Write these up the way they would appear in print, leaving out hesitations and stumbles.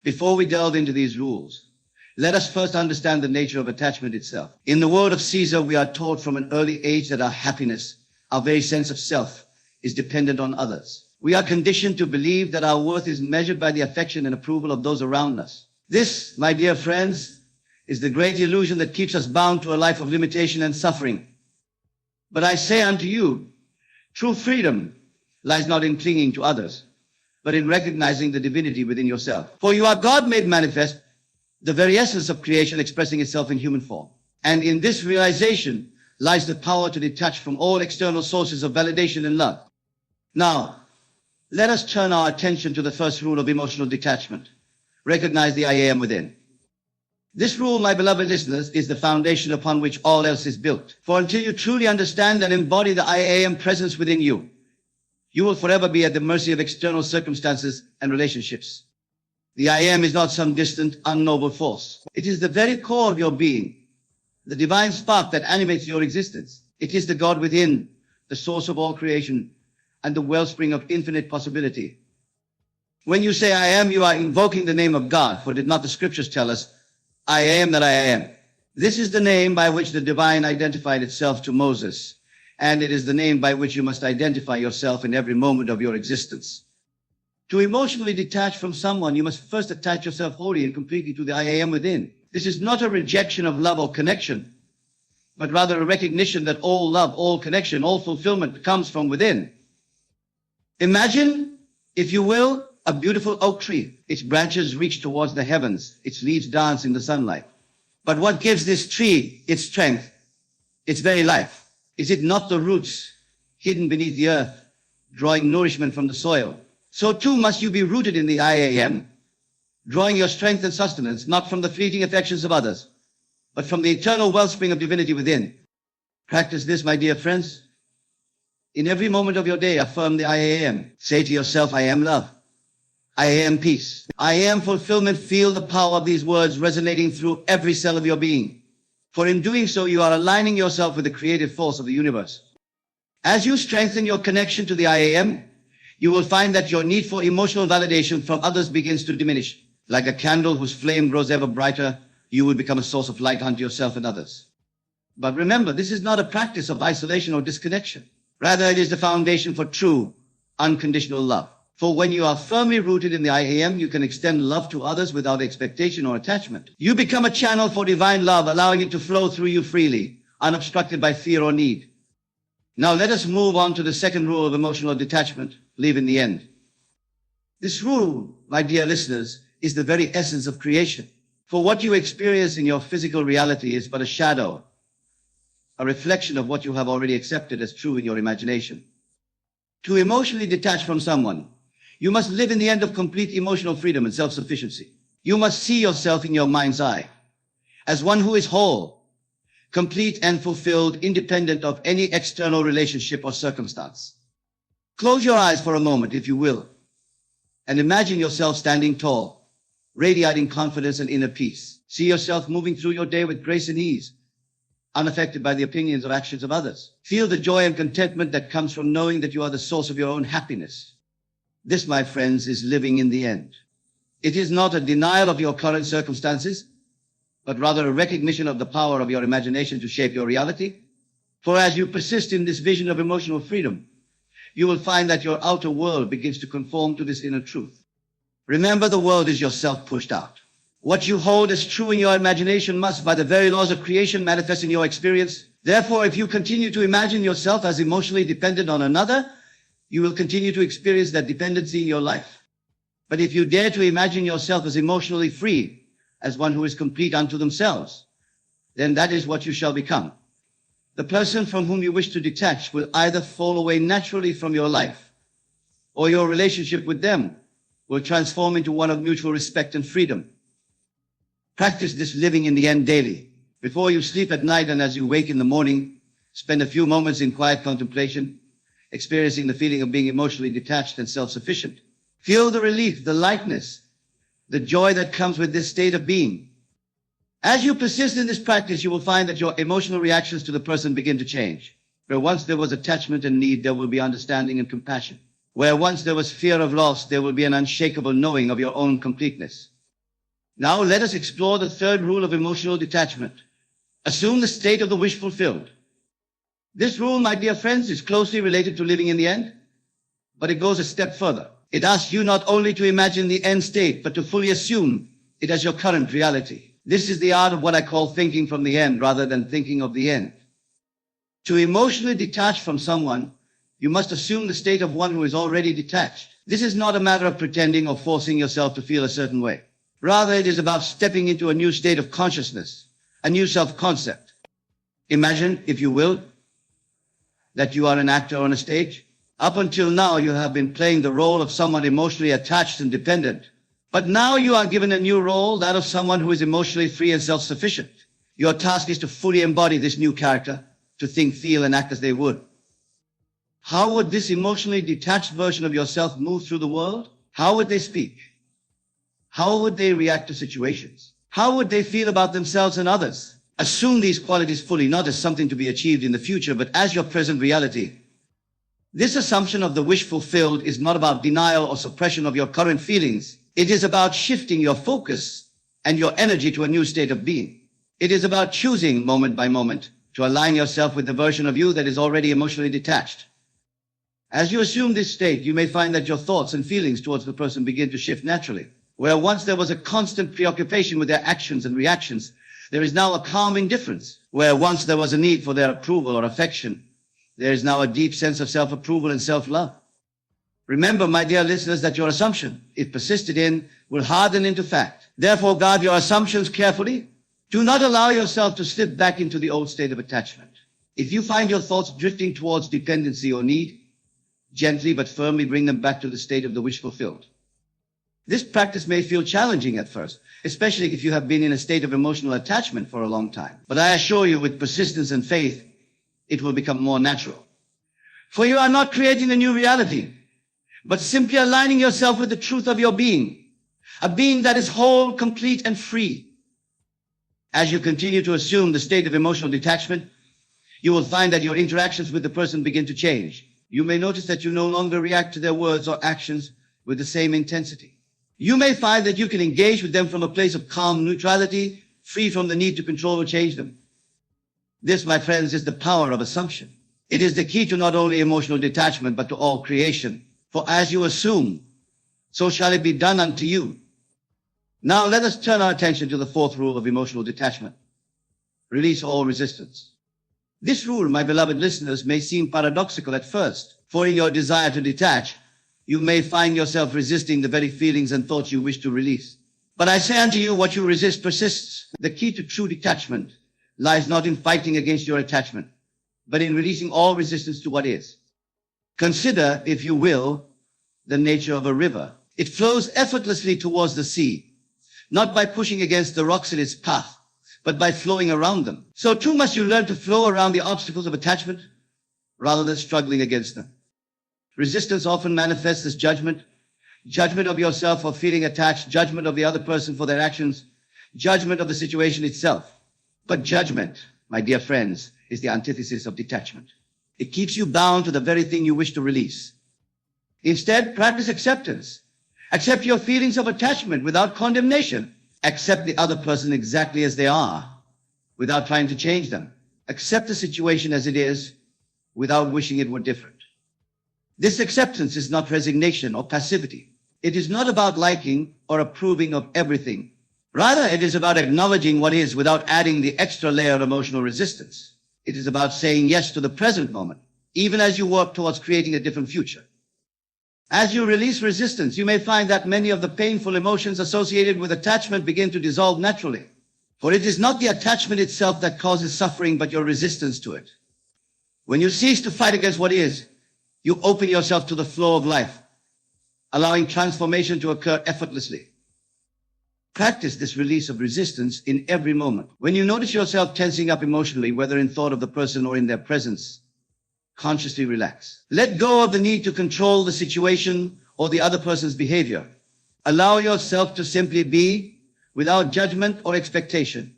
Before we delve into these rules, let us first understand the nature of attachment itself. In the world of Caesar, we are taught from an early age that our happiness, our very sense of self, is dependent on others. We are conditioned to believe that our worth is measured by the affection and approval of those around us. This, my dear friends, is the great illusion that keeps us bound to a life of limitation and suffering. But I say unto you, true freedom lies not in clinging to others, but in recognizing the divinity within yourself. For you are God made manifest, the very essence of creation expressing itself in human form. And in this realization lies the power to detach from all external sources of validation and love. Now, let us turn our attention to the first rule of emotional detachment. Recognize the I am within. This rule, my beloved listeners, is the foundation upon which all else is built. For until you truly understand and embody the I am presence within you, you will forever be at the mercy of external circumstances and relationships. The I am is not some distant, unknowable force. It is the very core of your being, the divine spark that animates your existence. It is the God within, the source of all creation, and the wellspring of infinite possibility. When you say I am, you are invoking the name of God, for did not the scriptures tell us, I am that I am? This is the name by which the divine identified itself to Moses, and it is the name by which you must identify yourself in every moment of your existence. To emotionally detach from someone, you must first attach yourself wholly and completely to the I am within. This is not a rejection of love or connection, but rather a recognition that all love, all connection, all fulfillment comes from within. Imagine, if you will, a beautiful oak tree. Its branches reach towards the heavens, its leaves dance in the sunlight. But what gives this tree its strength, its very life? Is it not the roots hidden beneath the earth, drawing nourishment from the soil? So too must you be rooted in the I am, drawing your strength and sustenance not from the fleeting affections of others, but from the eternal wellspring of divinity within. Practice this, my dear friends. In every moment of your day, affirm the I am. Say to yourself, I am love. I am peace. I am fulfillment. Feel the power of these words resonating through every cell of your being. For in doing so, you are aligning yourself with the creative force of the universe. As you strengthen your connection to the I am, you will find that your need for emotional validation from others begins to diminish. Like a candle whose flame grows ever brighter, you will become a source of light unto yourself and others. But remember, this is not a practice of isolation or disconnection. Rather, it is the foundation for true, unconditional love. For when you are firmly rooted in the I am, you can extend love to others without expectation or attachment. You become a channel for divine love, allowing it to flow through you freely, unobstructed by fear or need. Now let us move on to the second rule of emotional detachment, live in the end. This rule, my dear listeners, is the very essence of creation. For what you experience in your physical reality is but a shadow, a reflection of what you have already accepted as true in your imagination. To emotionally detach from someone, you must live in the end of complete emotional freedom and self-sufficiency. You must see yourself in your mind's eye as one who is whole, complete and fulfilled, independent of any external relationship or circumstance. Close your eyes for a moment, if you will, and imagine yourself standing tall, radiating confidence and inner peace. See yourself moving through your day with grace and ease, unaffected by the opinions or actions of others. Feel the joy and contentment that comes from knowing that you are the source of your own happiness. This, my friends, is living in the end. It is not a denial of your current circumstances, but rather a recognition of the power of your imagination to shape your reality. For as you persist in this vision of emotional freedom, you will find that your outer world begins to conform to this inner truth. Remember, the world is yourself pushed out. What you hold as true in your imagination must, by the very laws of creation, manifest in your experience. Therefore, if you continue to imagine yourself as emotionally dependent on another, you will continue to experience that dependency in your life. But if you dare to imagine yourself as emotionally free, as one who is complete unto themselves, then that is what you shall become. The person from whom you wish to detach will either fall away naturally from your life, or your relationship with them will transform into one of mutual respect and freedom. Practice this living in the end daily. Before you sleep at night and as you wake in the morning, spend a few moments in quiet contemplation, experiencing the feeling of being emotionally detached and self-sufficient. Feel the relief, the lightness, the joy that comes with this state of being. As you persist in this practice, you will find that your emotional reactions to the person begin to change. Where once there was attachment and need, there will be understanding and compassion. Where once there was fear of loss, there will be an unshakable knowing of your own completeness. Now let us explore the third rule of emotional detachment. Assume the state of the wish fulfilled. This rule, my dear friends, is closely related to living in the end, but it goes a step further. It asks you not only to imagine the end state, but to fully assume it as your current reality. This is the art of what I call thinking from the end rather than thinking of the end. To emotionally detach from someone, you must assume the state of one who is already detached. This is not a matter of pretending or forcing yourself to feel a certain way. Rather, it is about stepping into a new state of consciousness, a new self-concept. Imagine, if you will, that you are an actor on a stage. Up until now, you have been playing the role of someone emotionally attached and dependent. But now you are given a new role, that of someone who is emotionally free and self-sufficient. Your task is to fully embody this new character, to think, feel, and act as they would. How would this emotionally detached version of yourself move through the world? How would they speak? How would they react to situations? How would they feel about themselves and others? Assume these qualities fully, not as something to be achieved in the future, but as your present reality. This assumption of the wish fulfilled is not about denial or suppression of your current feelings. It is about shifting your focus and your energy to a new state of being. It is about choosing moment by moment to align yourself with the version of you that is already emotionally detached. As you assume this state, you may find that your thoughts and feelings towards the person begin to shift naturally. Where once there was a constant preoccupation with their actions and reactions, there is now a calm indifference. Where once there was a need for their approval or affection, there is now a deep sense of self-approval and self-love. Remember, my dear listeners, that your assumption, if persisted in, will harden into fact. Therefore, guard your assumptions carefully. Do not allow yourself to slip back into the old state of attachment. If you find your thoughts drifting towards dependency or need, gently but firmly bring them back to the state of the wish fulfilled. This practice may feel challenging at first, especially if you have been in a state of emotional attachment for a long time. But I assure you, with persistence and faith, it will become more natural. For you are not creating a new reality, but simply aligning yourself with the truth of your being, a being that is whole, complete, and free. As you continue to assume the state of emotional detachment, you will find that your interactions with the person begin to change. You may notice that you no longer react to their words or actions with the same intensity. You may find that you can engage with them from a place of calm neutrality, free from the need to control or change them. This, my friends, is the power of assumption. It is the key to not only emotional detachment, but to all creation. For as you assume, so shall it be done unto you. Now let us turn our attention to the fourth rule of emotional detachment. Release all resistance. This rule, my beloved listeners, may seem paradoxical at first, for in your desire to detach, you may find yourself resisting the very feelings and thoughts you wish to release. But I say unto you, what you resist persists. The key to true detachment lies not in fighting against your attachment, but in releasing all resistance to what is. Consider, if you will, the nature of a river. It flows effortlessly towards the sea, not by pushing against the rocks in its path, but by flowing around them. So too must you learn to flow around the obstacles of attachment rather than struggling against them. Resistance often manifests as judgment of yourself for feeling attached, judgment of the other person for their actions, judgment of the situation itself. But judgment, my dear friends, is the antithesis of detachment. It keeps you bound to the very thing you wish to release. Instead, practice acceptance. Accept your feelings of attachment without condemnation. Accept the other person exactly as they are, without trying to change them. Accept the situation as it is, without wishing it were different. This acceptance is not resignation or passivity. It is not about liking or approving of everything. Rather, it is about acknowledging what is without adding the extra layer of emotional resistance. It is about saying yes to the present moment, even as you work towards creating a different future. As you release resistance, you may find that many of the painful emotions associated with attachment begin to dissolve naturally. For it is not the attachment itself that causes suffering, but your resistance to it. When you cease to fight against what is, you open yourself to the flow of life, allowing transformation to occur effortlessly. Practice this release of resistance in every moment. When you notice yourself tensing up emotionally, whether in thought of the person or in their presence, consciously relax. Let go of the need to control the situation or the other person's behavior. Allow yourself to simply be without judgment or expectation.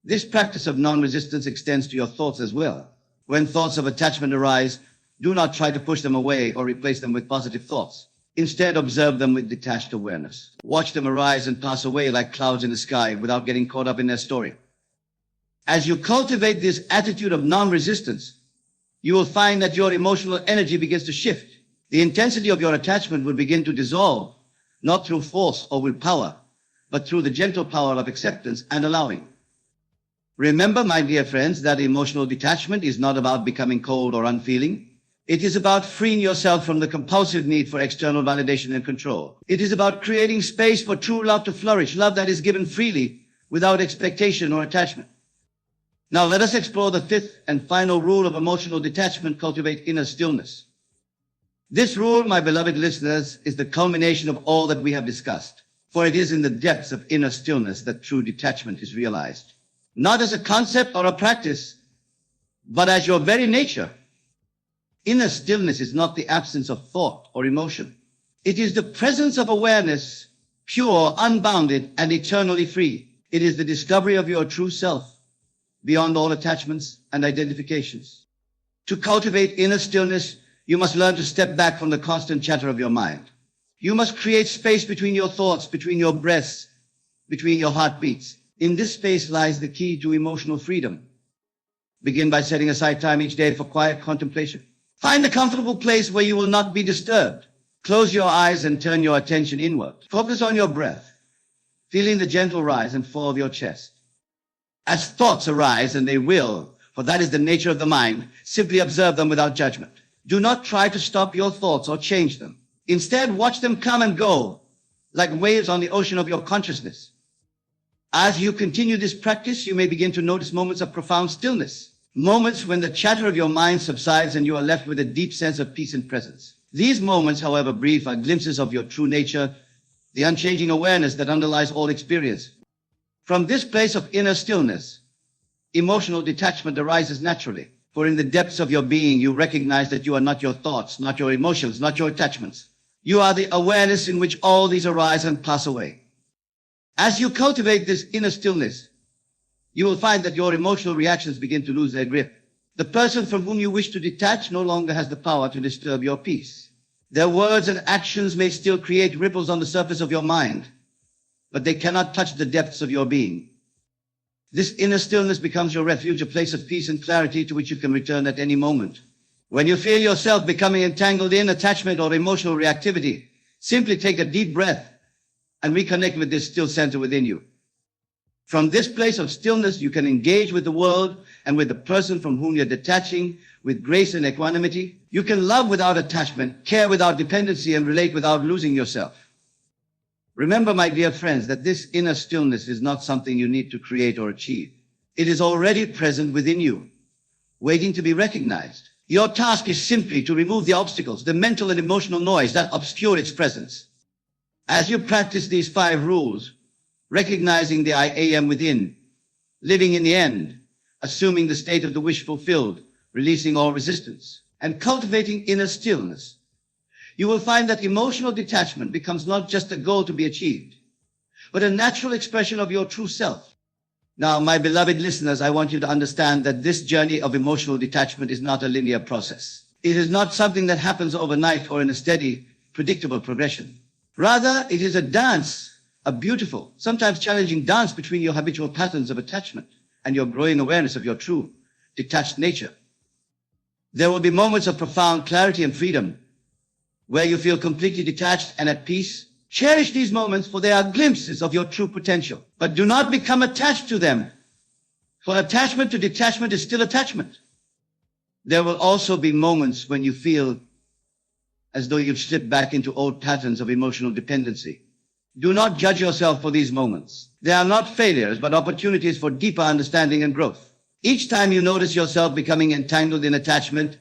This practice of non-resistance extends to your thoughts as well. When thoughts of attachment arise, do not try to push them away or replace them with positive thoughts. Instead, observe them with detached awareness. Watch them arise and pass away like clouds in the sky without getting caught up in their story. As you cultivate this attitude of non-resistance, you will find that your emotional energy begins to shift. The intensity of your attachment will begin to dissolve, not through force or willpower, but through the gentle power of acceptance and allowing. Remember, my dear friends, that emotional detachment is not about becoming cold or unfeeling. It is about freeing yourself from the compulsive need for external validation and control. It is about creating space for true love to flourish, love that is given freely without expectation or attachment. Now let us explore the fifth and final rule of emotional detachment: cultivate inner stillness. This rule, my beloved listeners, is the culmination of all that we have discussed, for it is in the depths of inner stillness that true detachment is realized. Not as a concept or a practice, but as your very nature. Inner stillness is not the absence of thought or emotion. It is the presence of awareness, pure, unbounded, and eternally free. It is the discovery of your true self, beyond all attachments and identifications. To cultivate inner stillness, you must learn to step back from the constant chatter of your mind. You must create space between your thoughts, between your breaths, between your heartbeats. In this space lies the key to emotional freedom. Begin by setting aside time each day for quiet contemplation. Find a comfortable place where you will not be disturbed. Close your eyes and turn your attention inward. Focus on your breath, feeling the gentle rise and fall of your chest. As thoughts arise, and they will, for that is the nature of the mind, simply observe them without judgment. Do not try to stop your thoughts or change them. Instead, watch them come and go, like waves on the ocean of your consciousness. As you continue this practice, you may begin to notice moments of profound stillness. Moments when the chatter of your mind subsides and you are left with a deep sense of peace and presence. These moments, however brief, are glimpses of your true nature, the unchanging awareness that underlies all experience. From this place of inner stillness, emotional detachment arises naturally. For in the depths of your being, you recognize that you are not your thoughts, not your emotions, not your attachments. You are the awareness in which all these arise and pass away. As you cultivate this inner stillness, you will find that your emotional reactions begin to lose their grip. The person from whom you wish to detach no longer has the power to disturb your peace. Their words and actions may still create ripples on the surface of your mind, but they cannot touch the depths of your being. This inner stillness becomes your refuge, a place of peace and clarity to which you can return at any moment. When you feel yourself becoming entangled in attachment or emotional reactivity, simply take a deep breath and reconnect with this still center within you. From this place of stillness, you can engage with the world and with the person from whom you're detaching with grace and equanimity. You can love without attachment, care without dependency, and relate without losing yourself. Remember, my dear friends, that this inner stillness is not something you need to create or achieve. It is already present within you, waiting to be recognized. Your task is simply to remove the obstacles, the mental and emotional noise that obscure its presence. As you practice these 5 rules, recognizing the I am within, living in the end, assuming the state of the wish fulfilled, releasing all resistance, and cultivating inner stillness, you will find that emotional detachment becomes not just a goal to be achieved, but a natural expression of your true self. Now, my beloved listeners, I want you to understand that this journey of emotional detachment is not a linear process. It is not something that happens overnight or in a steady, predictable progression. Rather, it is a dance, a beautiful, sometimes challenging dance between your habitual patterns of attachment and your growing awareness of your true, detached nature. There will be moments of profound clarity and freedom, where you feel completely detached and at peace. Cherish these moments, for they are glimpses of your true potential. But do not become attached to them, for attachment to detachment is still attachment. There will also be moments when you feel as though you've slipped back into old patterns of emotional dependency. Do not judge yourself for these moments. They are not failures, but opportunities for deeper understanding and growth. Each time you notice yourself becoming entangled in attachment,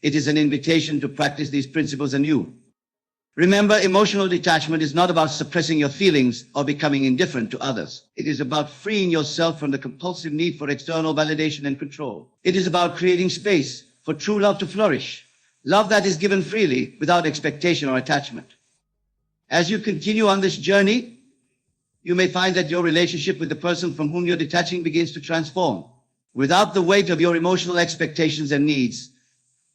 it is an invitation to practice these principles anew. Remember, emotional detachment is not about suppressing your feelings or becoming indifferent to others. It is about freeing yourself from the compulsive need for external validation and control. It is about creating space for true love to flourish, love that is given freely without expectation or attachment. As you continue on this journey, you may find that your relationship with the person from whom you're detaching begins to transform. Without the weight of your emotional expectations and needs,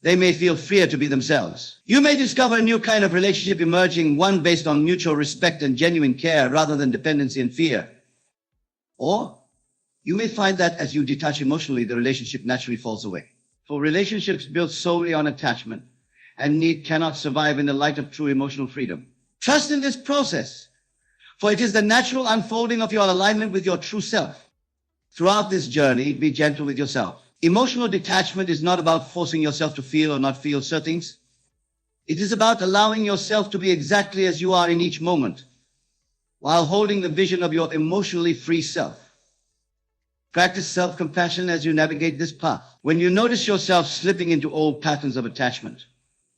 They may feel freer to be themselves. You may discover a new kind of relationship emerging, one based on mutual respect and genuine care rather than dependency and fear. Or you may find that as you detach emotionally, the relationship naturally falls away. For relationships built solely on attachment and need cannot survive in the light of true emotional freedom. Trust in this process, for it is the natural unfolding of your alignment with your true self. Throughout this journey, be gentle with yourself. Emotional detachment is not about forcing yourself to feel or not feel certain things. It is about allowing yourself to be exactly as you are in each moment, while holding the vision of your emotionally free self. Practice self-compassion as you navigate this path. When you notice yourself slipping into old patterns of attachment,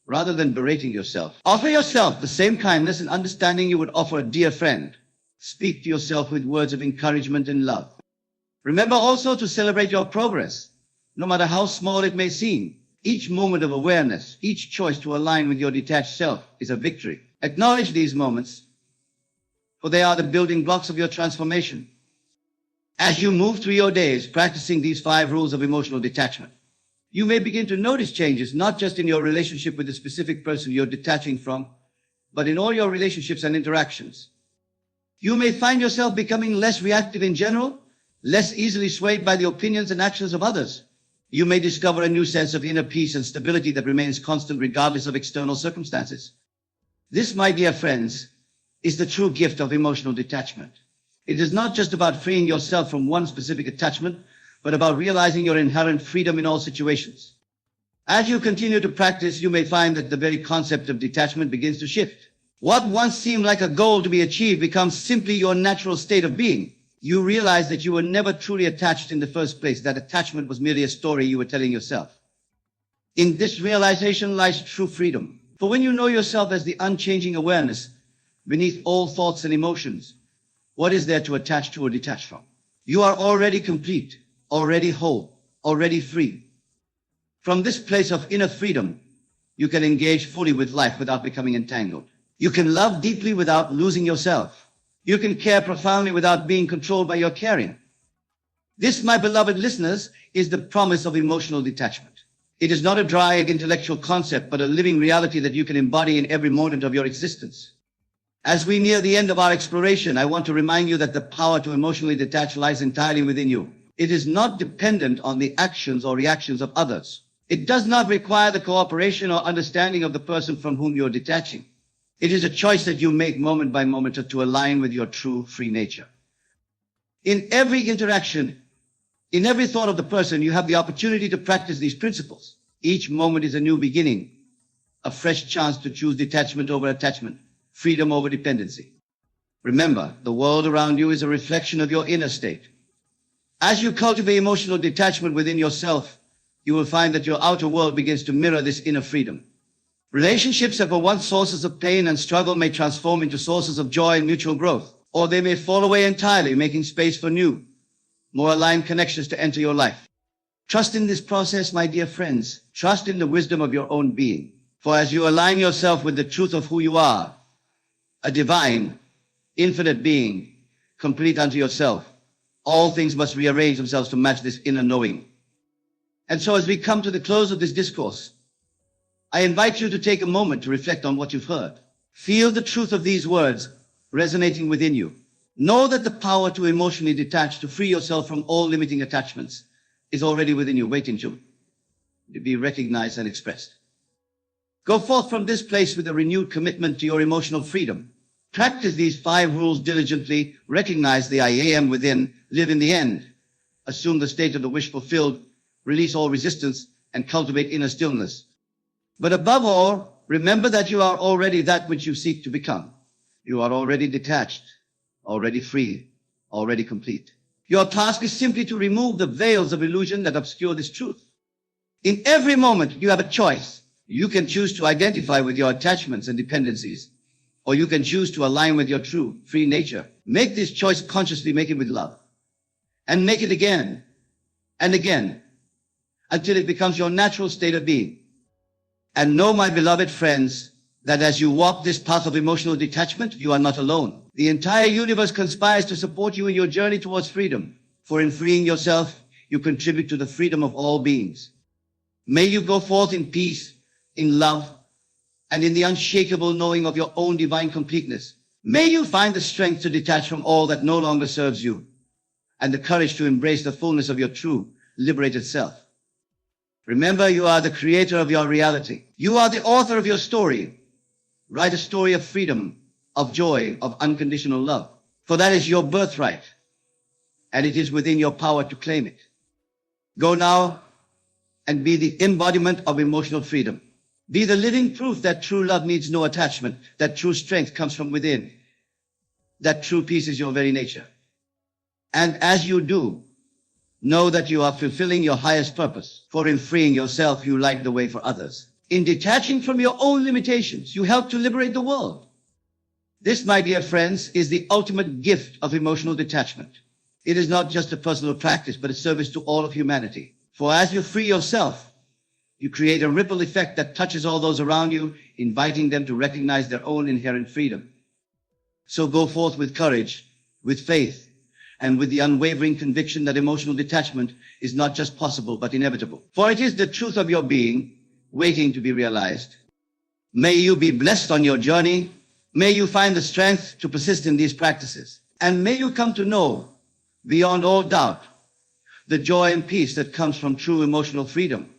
rather than berating yourself, offer yourself the same kindness and understanding you would offer a dear friend. Speak to yourself with words of encouragement and love. Remember also to celebrate your progress, no matter how small it may seem. Each moment of awareness, each choice to align with your detached self is a victory. Acknowledge these moments, for they are the building blocks of your transformation. As you move through your days practicing these 5 rules of emotional detachment, you may begin to notice changes not just in your relationship with the specific person you're detaching from, but in all your relationships and interactions. You may find yourself becoming less reactive in general, less easily swayed by the opinions and actions of others. You may discover a new sense of inner peace and stability that remains constant regardless of external circumstances. This, my dear friends, is the true gift of emotional detachment. It is not just about freeing yourself from one specific attachment, but about realizing your inherent freedom in all situations. As you continue to practice, you may find that the very concept of detachment begins to shift. What once seemed like a goal to be achieved becomes simply your natural state of being. You realize that you were never truly attached in the first place, that attachment was merely a story you were telling yourself. In this realization lies true freedom. For when you know yourself as the unchanging awareness beneath all thoughts and emotions, what is there to attach to or detach from? You are already complete, already whole, already free. From this place of inner freedom, you can engage fully with life without becoming entangled. You can love deeply without losing yourself. You can care profoundly without being controlled by your caring. This, my beloved listeners, is the promise of emotional detachment. It is not a dry intellectual concept, but a living reality that you can embody in every moment of your existence. As we near the end of our exploration, I want to remind you that the power to emotionally detach lies entirely within you. It is not dependent on the actions or reactions of others. It does not require the cooperation or understanding of the person from whom you're detaching. It is a choice that you make moment by moment to align with your true free nature. In every interaction, in every thought of the person, you have the opportunity to practice these principles. Each moment is a new beginning, a fresh chance to choose detachment over attachment, freedom over dependency. Remember, the world around you is a reflection of your inner state. As you cultivate emotional detachment within yourself, you will find that your outer world begins to mirror this inner freedom. Relationships that were once sources of pain and struggle may transform into sources of joy and mutual growth, or they may fall away entirely, making space for new, more aligned connections to enter your life. Trust in this process, my dear friends. Trust in the wisdom of your own being. For as you align yourself with the truth of who you are, a divine, infinite being, complete unto yourself, all things must rearrange themselves to match this inner knowing. And so as we come to the close of this discourse, I invite you to take a moment to reflect on what you've heard. Feel the truth of these words resonating within you. Know that the power to emotionally detach, to free yourself from all limiting attachments, is already within you, waiting to be recognized and expressed. Go forth from this place with a renewed commitment to your emotional freedom. Practice these 5 rules diligently. Recognize the I am within. Live in the end. Assume the state of the wish fulfilled. Release all resistance and cultivate inner stillness. But above all, remember that you are already that which you seek to become. You are already detached, already free, already complete. Your task is simply to remove the veils of illusion that obscure this truth. In every moment, you have a choice. You can choose to identify with your attachments and dependencies, or you can choose to align with your true, free nature. Make this choice consciously, make it with love, and make it again and again until it becomes your natural state of being. And know, my beloved friends, that as you walk this path of emotional detachment, you are not alone. The entire universe conspires to support you in your journey towards freedom. For in freeing yourself, you contribute to the freedom of all beings. May you go forth in peace, in love, and in the unshakable knowing of your own divine completeness. May you find the strength to detach from all that no longer serves you, and the courage to embrace the fullness of your true, liberated self. Remember, you are the creator of your reality. You are the author of your story. Write a story of freedom, of joy, of unconditional love. For that is your birthright, and it is within your power to claim it. Go now and be the embodiment of emotional freedom. Be the living proof that true love needs no attachment, that true strength comes from within, that true peace is your very nature. And as you do, know that you are fulfilling your highest purpose, for in freeing yourself, you light the way for others. In detaching from your own limitations, you help to liberate the world. This, my dear friends, is the ultimate gift of emotional detachment. It is not just a personal practice, but a service to all of humanity. For as you free yourself, you create a ripple effect that touches all those around you, inviting them to recognize their own inherent freedom. So go forth with courage, with faith, and with the unwavering conviction that emotional detachment is not just possible, but inevitable. For it is the truth of your being, waiting to be realized. May you be blessed on your journey. May you find the strength to persist in these practices. And may you come to know, beyond all doubt, the joy and peace that comes from true emotional freedom.